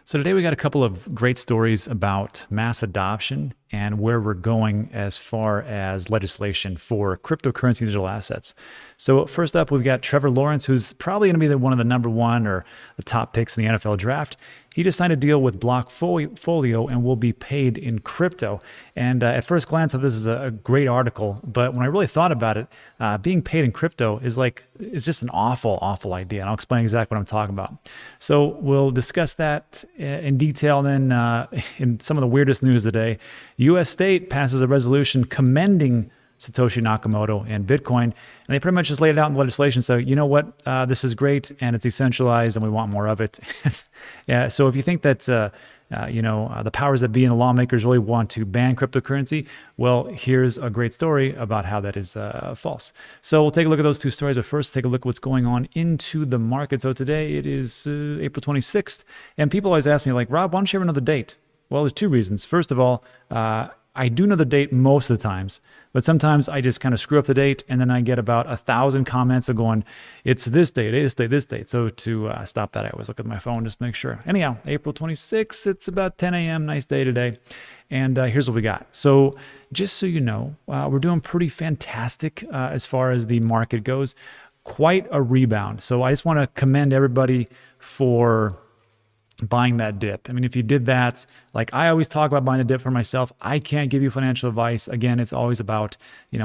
So today we got a couple of great stories about mass adoption and where we're going as far as legislation for cryptocurrency digital assets. So first up, we've got Trevor Lawrence, who's probably going to be one of the number one or the top picks in the NFL draft. He just signed a deal with Blockfolio and will be paid in crypto. And at first glance, this is a great article. But when I really thought about it, being paid in crypto is just an awful idea. And I'll explain exactly what I'm talking about. So we'll discuss that in detail. And then in some of the weirdest news today, U.S. state passes a resolution commending Satoshi Nakamoto and Bitcoin. And they pretty much just laid it out in legislation. So, you know what? This is great and it's decentralized and we want more of it. Yeah. So if you think that, the powers that be and the lawmakers really want to ban cryptocurrency, well, here's a great story about how that is false. So we'll take a look at those two stories. But first, take a look at what's going on into the market. So today it is April 26th. And people always ask me, like, Rob, why don't you ever know the date? Well, there's two reasons. First of all, I do know the date most of the times, but sometimes I just kind of screw up the date and then I get about 1,000 comments of going, it's this date, this date, this date. So to stop that, I always look at my phone just to make sure. Anyhow, April 26th, it's about 10 a.m., nice day today. And here's what we got. So just so you know, we're doing pretty fantastic as far as the market goes. Quite a rebound. So I just want to commend everybody for buying that dip. I mean, if you did that, like I always talk about buying the dip for myself, I can't give you financial advice. Again, it's always about,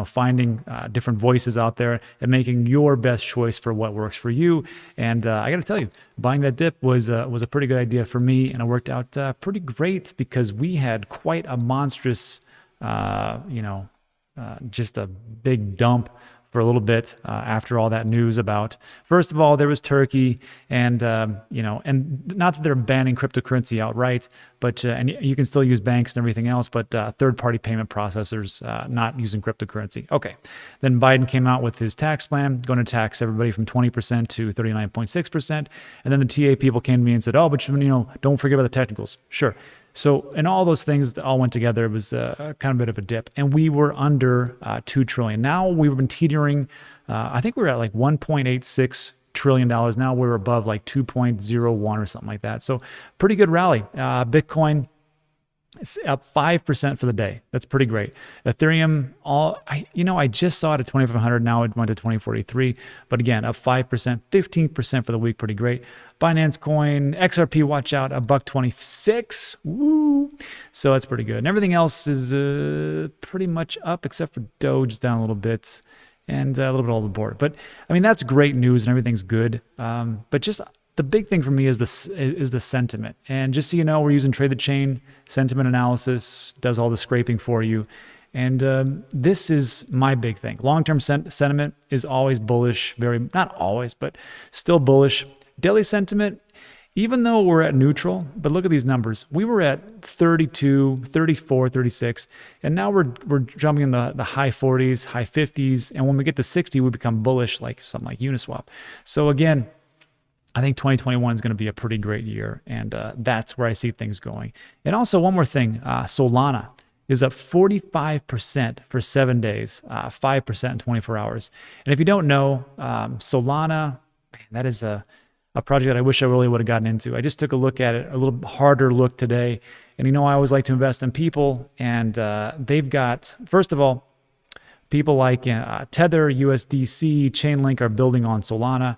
finding different voices out there and making your best choice for what works for you. And I got to tell you, buying that dip was a pretty good idea for me, and it worked out pretty great because we had quite a monstrous, just a big dump for a little bit after all that news about, first of all, there was Turkey and not that they're banning cryptocurrency outright, but and you can still use banks and everything else, but third-party payment processors not using cryptocurrency. Okay. Then Biden came out with his tax plan, going to tax everybody from 20% to 39.6%. And then the TA people came to me and said, oh, but don't forget about the technicals. Sure. So, and all those things all went together. It was kind of a bit of a dip, and we were under $2 trillion. Now we've been teetering. I think we were at like $1.86 trillion. Now we're above like 2.01 or something like that. So, pretty good rally. Bitcoin is up 5% for the day. That's pretty great. Ethereum, I just saw it at 2,500. Now it went to 2043. But again, up 5%, 15% for the week. Pretty great. Binance Coin, XRP, watch out, $1.26. Woo! So that's pretty good. And everything else is pretty much up except for Doge down a little bit and a little bit all over the board. But I mean, that's great news and everything's good. But just the big thing for me is the sentiment. And just so you know, we're using Trade the Chain sentiment analysis, does all the scraping for you. And this is my big thing. Long-term sentiment is always bullish, not always, but still bullish. Daily sentiment, even though we're at neutral, but look at these numbers. We were at 32, 34, 36, and now we're jumping in the high 40s, high 50s, and when we get to 60, we become bullish, like something like Uniswap. So again, I think 2021 is going to be a pretty great year, and that's where I see things going. And also one more thing, Solana is up 45% for 7 days, 5% in 24 hours. And if you don't know, Solana, man, that is a project that I wish I really would have gotten into. I just took a look at it, a little harder look today. And I always like to invest in people. And they've got, first of all, people like Tether, USDC, Chainlink are building on Solana.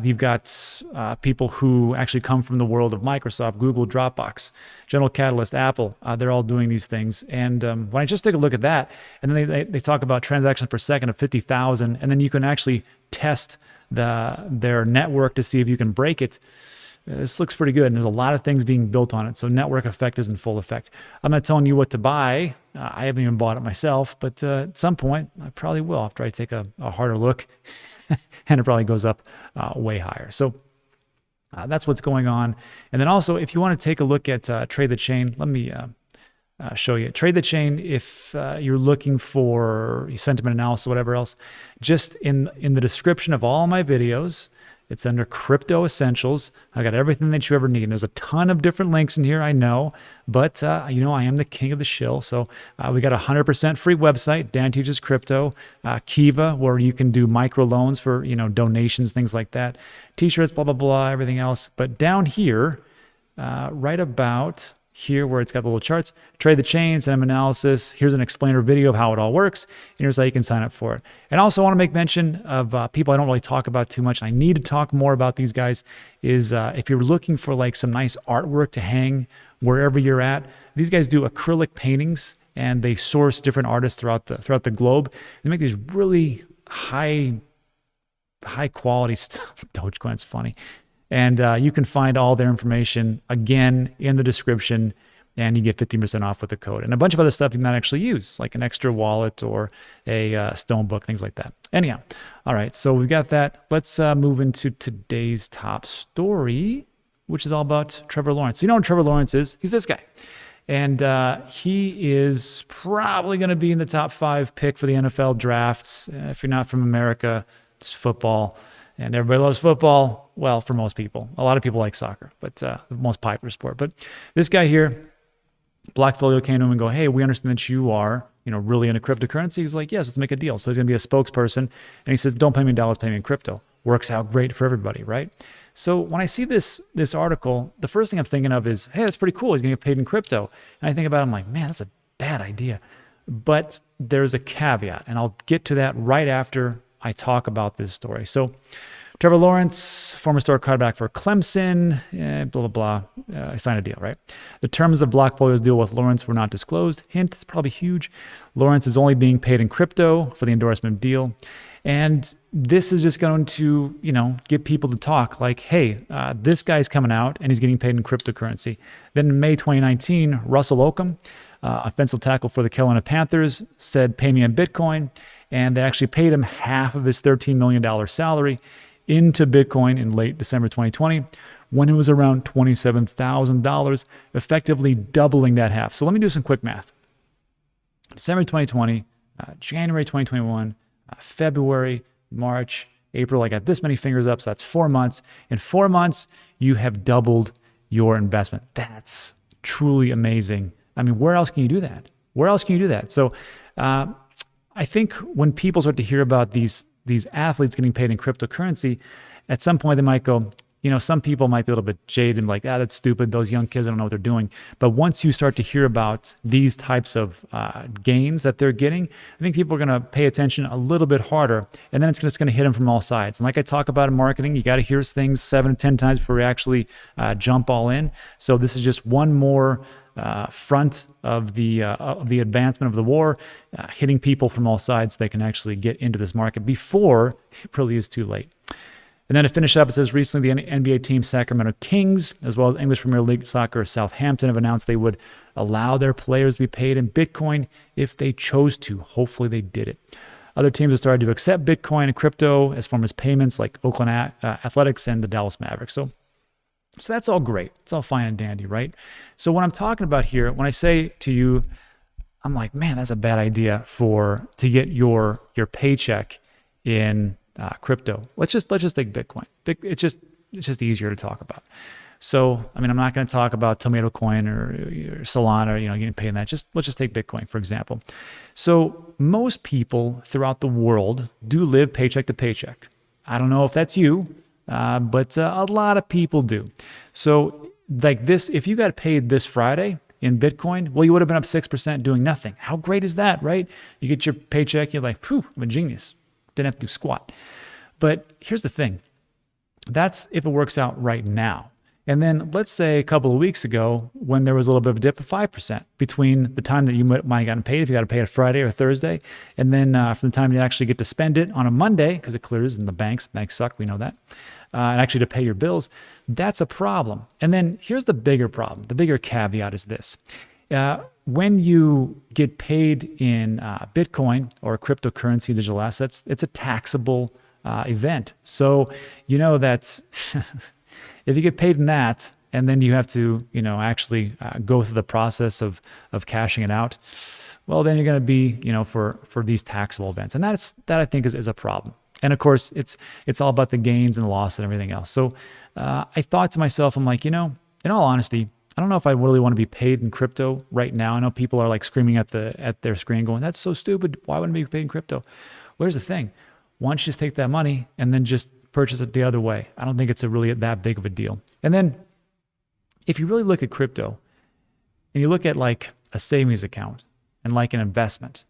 You've got people who actually come from the world of Microsoft, Google, Dropbox, General Catalyst, Apple. They're all doing these things. And when I just take a look at that, and then they talk about transactions per second of 50,000, and then you can actually test their network to see if you can break it. This looks pretty good, and there's a lot of things being built on it. So network effect is in full effect. I'm not telling you what to buy. I haven't even bought it myself, but at some point I probably will after I take a harder look, and it probably goes up way higher. So that's what's going on. And then also, if you want to take a look at Trade the Chain, let me show you. Trade the Chain, if you're looking for sentiment analysis, whatever else, just in the description of all my videos, it's under Crypto Essentials. I got everything that you ever need. And there's a ton of different links in here, I know, but I am the king of the shill. So we got a 100% free website, Dan Teaches Crypto, Kiva, where you can do micro loans for, donations, things like that, t-shirts, blah, blah, blah, everything else. But down here, right about here where it's got the little charts, trade the chains, M analysis. Here's an explainer video of how it all works. And here's how you can sign up for it. And also want to make mention of people I don't really talk about too much. I need to talk more about these guys is if you're looking for like some nice artwork to hang wherever you're at, these guys do acrylic paintings and they source different artists throughout the globe. They make these really high quality stuff. Dogecoin's funny. And you can find all their information, again, in the description, and you get 15% off with the code. And a bunch of other stuff you might actually use, like an extra wallet or a stone book, things like that. Anyhow, all right, so we've got that. Let's move into today's top story, which is all about Trevor Lawrence. So you know what Trevor Lawrence is? He's this guy. And he is probably going to be in the top 5 pick for the NFL draft. If you're not from America, it's football. And everybody loves football. Well, for most people. A lot of people like soccer, but the most popular sport. But this guy here, Blockfolio came to him and go, hey, we understand that you are, really into cryptocurrency. He's like, yes, let's make a deal. So he's going to be a spokesperson. And he says, don't pay me in dollars, pay me in crypto. Works out great for everybody, right? So when I see this article, the first thing I'm thinking of is, hey, that's pretty cool. He's going to get paid in crypto. And I think about it, I'm like, man, that's a bad idea. But there's a caveat, and I'll get to that right after I talk about this story. So Trevor Lawrence, former star quarterback for Clemson, blah, blah, blah. I signed a deal, right? The terms of Blockfolio's deal with Lawrence were not disclosed. Hint, it's probably huge. Lawrence is only being paid in crypto for the endorsement deal. And this is just going to, get people to talk like, hey, this guy's coming out and he's getting paid in cryptocurrency. Then in May 2019, Russell Okam, offensive tackle for the Carolina Panthers, said, pay me in Bitcoin. And they actually paid him half of his $13 million salary into Bitcoin in late December 2020 when it was around $27,000, effectively doubling that half. So let me do some quick math. December 2020, January 2021, February, March, April, I got this many fingers up, so that's 4 months. In 4 months, you have doubled your investment. That's truly amazing. I mean, where else can you do that? Where else can you do that? So I think when people start to hear about these athletes getting paid in cryptocurrency, at some point they might go, some people might be a little bit jaded and like, that's stupid. Those young kids don't know what they're doing. But once you start to hear about these types of gains that they're getting, I think people are going to pay attention a little bit harder, and then it's just going to hit them from all sides. And like I talk about in marketing, you got to hear things 7 to 10 times before you actually jump all in. So this is just one more front of the advancement of the war, hitting people from all sides so they can actually get into this market before it really is too late. And then to finish up, it says recently the NBA team Sacramento Kings, as well as English Premier League soccer Southampton, have announced they would allow their players to be paid in Bitcoin if they chose to. Hopefully they did it. Other teams have started to accept Bitcoin and crypto as form of payments, like Oakland Athletics and the Dallas Mavericks. So that's all great. It's all fine and dandy, right? So what I'm talking about here, when I say to you, I'm like, man, that's a bad idea to get your paycheck in crypto. Let's just take Bitcoin. It's just easier to talk about. So, I mean, I'm not going to talk about Tomato Coin or Solana, getting paid in that. Let's just take Bitcoin, for example. So most people throughout the world do live paycheck to paycheck. I don't know if that's you, but a lot of people do. So like this, if you got paid this Friday in Bitcoin, well, you would have been up 6% doing nothing. How great is that, right? You get your paycheck, you're like, phew, I'm a genius. Didn't have to do squat. But here's the thing. That's if it works out right now. And then let's say a couple of weeks ago when there was a little bit of a dip of 5% between the time that you might have gotten paid, if you got to pay it Friday or Thursday, and then from the time you actually get to spend it on a Monday, because it clears in the banks suck, we know that, and actually to pay your bills, that's a problem. And then here's the bigger problem. The bigger caveat is this. When you get paid in Bitcoin or cryptocurrency, digital assets, it's a taxable event. So that if you get paid in that, and then you have to, actually go through the process of cashing it out, well, then you're going to be, for these taxable events, and that I think is a problem. And of course, it's all about the gains and loss and everything else. So I thought to myself, I'm like, in all honesty, I don't know if I really want to be paid in crypto right now. I know people are like screaming at their screen going, that's so stupid. Why wouldn't I be paid in crypto? Well, here's the thing. Why don't you just take that money and then just purchase it the other way? I don't think it's really that big of a deal. And then if you really look at crypto and you look at like a savings account and like an investment,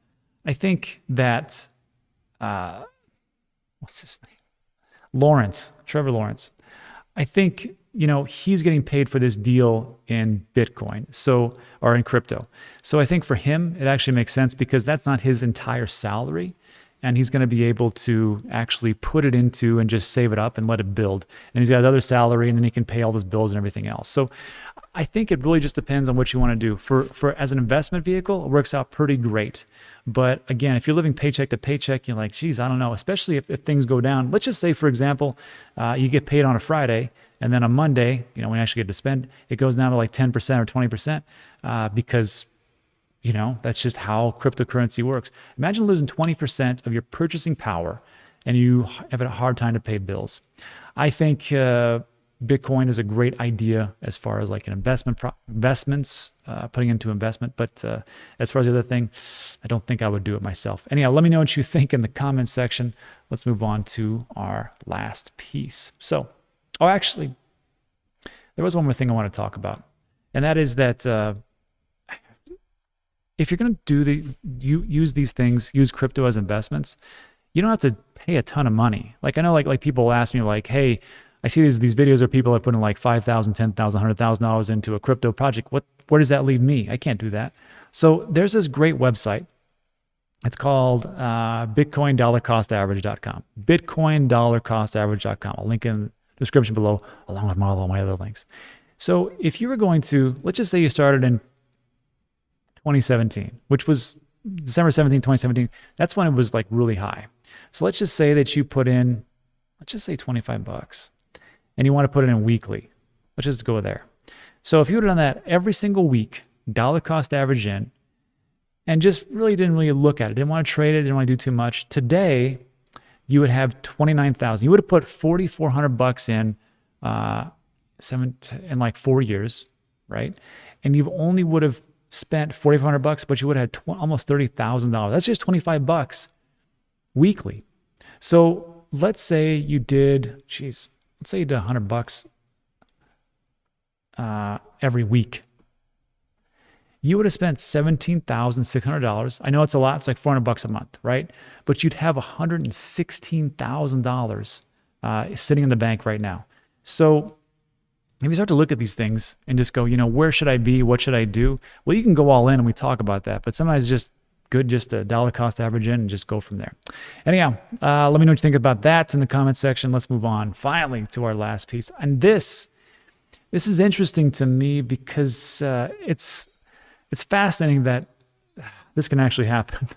I think that, what's his name? Trevor Lawrence. I think, he's getting paid for this deal in Bitcoin, or in crypto. So I think for him, it actually makes sense because that's not his entire salary. And he's going to be able to actually put it into and just save it up and let it build. And he's got his other salary, and then he can pay all his bills and everything else. So I think it really just depends on what you want to do. For as an investment vehicle, it works out pretty great. But again, if you're living paycheck to paycheck, you're like, geez, I don't know, especially if things go down. Let's just say, for example, you get paid on a Friday, and then on Monday, when you actually get to spend, it goes down to like 10% or 20% because that's just how cryptocurrency works. Imagine losing 20% of your purchasing power and you have a hard time to pay bills. I think Bitcoin is a great idea as far as like an investments, putting into investment. But as far as the other thing, I don't think I would do it myself. Anyhow, let me know what you think in the comments section. Let's move on to our last piece. Actually, there was one more thing I want to talk about. And that is that if you're going to use these things, use crypto as investments, you don't have to pay a ton of money. Like I know like people ask me like, hey, I see these videos where people are putting like $5,000, $10,000, $100,000 into a crypto project. Where does that leave me? I can't do that. So there's this great website. It's called bitcoindollarcostaverage.com. bitcoindollarcostaverage.com. I'll link in the description below along with all my other links. So if you were going to, let's just say you started in 2017, which was December 17, 2017. That's when it was like really high. So let's just say that you put in, let's just say $25 and you want to put it in weekly. Let's just go there. So if you would have done that every single week, dollar cost average in, and just didn't really look at it, didn't want to trade it, didn't want to do too much. Today, you would have 29,000. You would have put $4,400 in like 4 years, right? And you only would have spent $4,400, but you would have had almost $30,000. That's just $25 weekly. So let's say you did, let's say you did $100 every week. You would have spent $17,600. I know it's a lot. It's like $400 a month, right? But you'd have $116,000 sitting in the bank right now. So if you start to look at these things and just go, where should I be? What should I do? Well, you can go all in and we talk about that, but sometimes it's just good just to dollar cost average in and just go from there. Anyhow, let me know what you think about that in the comment section. Let's move on finally to our last piece. And this is interesting to me because it's fascinating that this can actually happen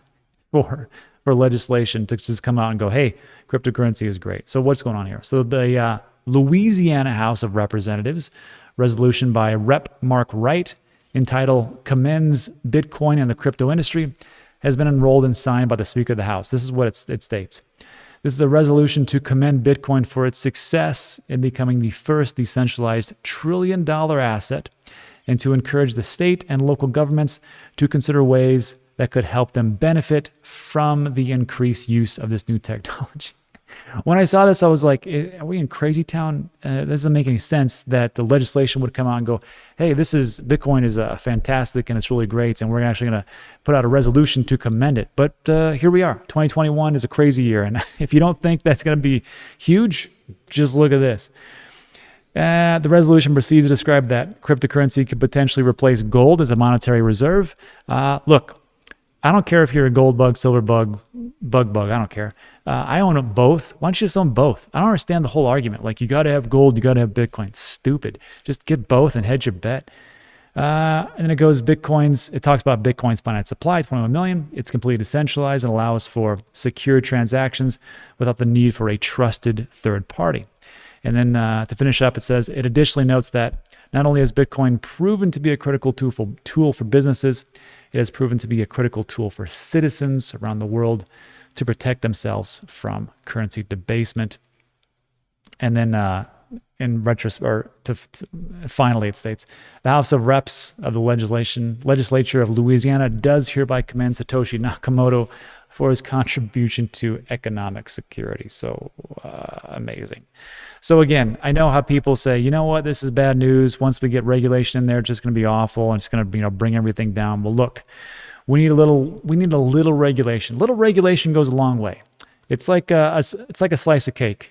for legislation to just come out and go, hey, cryptocurrency is great. So what's going on here? So the Louisiana House of Representatives resolution by Rep. Mark Wright entitled Commends Bitcoin and the Crypto Industry has been enrolled and signed by the Speaker of the House. This is what it states. This is a resolution to commend Bitcoin for its success in becoming the first decentralized trillion-dollar asset and to encourage the state and local governments to consider ways that could help them benefit from the increased use of this new technology. When I saw this, I was like, are we in crazy town? It doesn't make any sense that the legislation would come out and go, hey, Bitcoin is fantastic and it's really great, and we're actually going to put out a resolution to commend it. But here we are. 2021 is a crazy year, and if you don't think that's going to be huge, just look at this. The resolution proceeds to describe that cryptocurrency could potentially replace gold as a monetary reserve. Look, I don't care if you're a gold bug, silver bug, bug, I don't care. I own them both. Why don't you just own both? I don't understand the whole argument. Like, you got to have gold, you got to have Bitcoin. It's stupid. Just get both and hedge your bet. And then it goes it talks about Bitcoin's finite supply, 21 million. It's completely decentralized and allows for secure transactions without the need for a trusted third party. And then to finish up, it says, it additionally notes that not only has Bitcoin proven to be a critical tool for businesses, it has proven to be a critical tool for citizens around the world to protect themselves from currency debasement. And then finally, it states, the House of Reps of the legislature of Louisiana does hereby commend Satoshi Nakamoto for his contribution to economic security. So amazing. So again, I know how people say, you know what, this is bad news. Once we get regulation in there, it's just going to be awful and it's going to, bring everything down. Well, look, we need a little regulation. Little regulation goes a long way. It's like a slice of cake.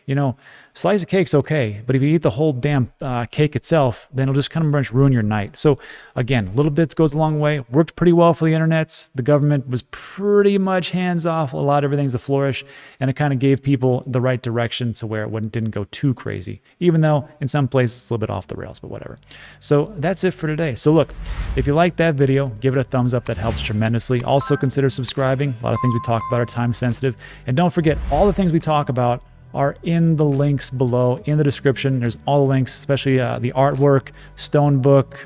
Slice of cake's okay, but if you eat the whole damn cake itself, then it'll just kind of ruin your night. So again, little bits goes a long way. Worked pretty well for the internet. The government was pretty much hands off. Allowed everything to flourish, and it kind of gave people the right direction to where it didn't go too crazy. Even though in some places it's a little bit off the rails, but whatever. So that's it for today. So look, if you liked that video, give it a thumbs up. That helps tremendously. Also consider subscribing. A lot of things we talk about are time sensitive, and don't forget, all the things we talk about are in the links below in the description. There's all the links, especially the artwork, stone book,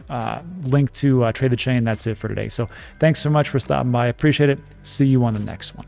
link to Trade the Chain. That's it for today. So thanks so much for stopping by. I appreciate it. See you on the next one.